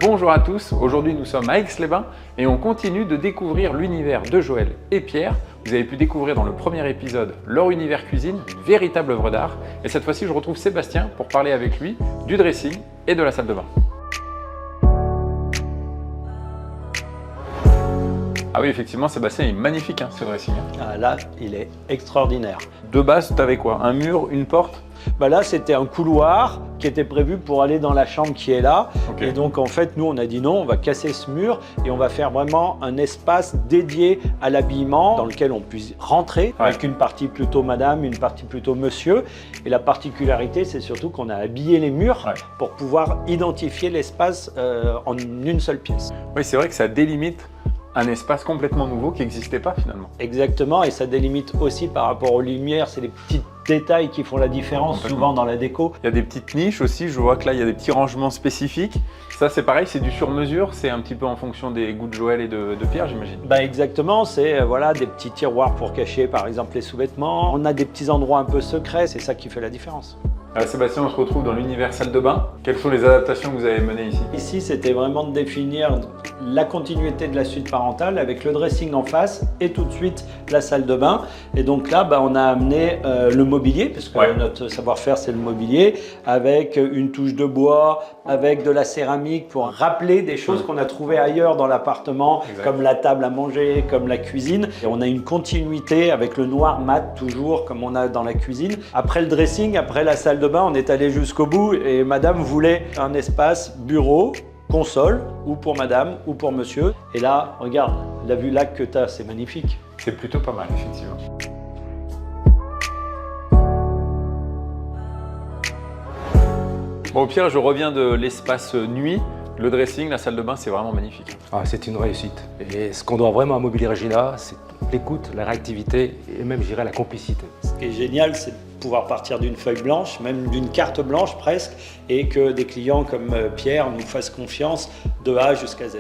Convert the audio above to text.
Bonjour à tous, aujourd'hui nous sommes à Aix-les-Bains et on continue de découvrir l'univers de Joël et Pierre. Vous avez pu découvrir dans le premier épisode leur univers cuisine, une véritable œuvre d'art. Et cette fois-ci je retrouve Sébastien pour parler avec lui du dressing et de la salle de bain. Ah oui, effectivement, Sébastien est magnifique ce dressing. Ah, là, il est extraordinaire. De base, tu avais quoi? Un mur, une porte? Là, c'était un couloir qui était prévu pour aller dans la chambre qui est là. Okay. Et donc, en fait, nous, on a dit non, on va casser ce mur et on va faire vraiment un espace dédié à l'habillement dans lequel on puisse rentrer avec une partie plutôt madame, une partie plutôt monsieur. Et la particularité, c'est surtout qu'on a habillé les murs pour pouvoir identifier l'espace en une seule pièce. Oui, c'est vrai que ça délimite un espace complètement nouveau qui n'existait pas finalement. Exactement, et ça délimite aussi par rapport aux lumières, c'est les petits détails qui font la différence souvent dans la déco. Il y a des petites niches aussi, je vois que là il y a des petits rangements spécifiques. Ça c'est pareil, c'est du sur-mesure, c'est un petit peu en fonction des goûts de Joël et de Pierre j'imagine. Exactement, c'est des petits tiroirs pour cacher par exemple les sous-vêtements. On a des petits endroits un peu secrets, c'est ça qui fait la différence. Alors Sébastien, on se retrouve dans l'univers salle de bain. Quelles sont les adaptations que vous avez menées ici? Ici, c'était vraiment de définir la continuité de la suite parentale avec le dressing en face et tout de suite la salle de bain. Et donc là, on a amené le mobilier, parce que notre savoir-faire, c'est le mobilier, avec une touche de bois, avec de la céramique pour rappeler des choses qu'on a trouvées ailleurs dans l'appartement, comme la table à manger, comme la cuisine. Et on a une continuité avec le noir mat, toujours comme on a dans la cuisine. Après le dressing, après la salle de bain, on est allé jusqu'au bout et madame voulait un espace bureau, console, ou pour madame ou pour monsieur. Et là, regarde, la vue lac que tu as, c'est magnifique. C'est plutôt pas mal, effectivement. Bon Pierre, je reviens de l'espace nuit. Le dressing, la salle de bain, c'est vraiment magnifique. Ah, c'est une réussite. Et ce qu'on doit vraiment à Mobilier Regina, c'est l'écoute, la réactivité et même, je dirais, la complicité. Ce qui est génial, c'est de pouvoir partir d'une feuille blanche, même d'une carte blanche presque, et que des clients comme Pierre nous fassent confiance de A jusqu'à Z.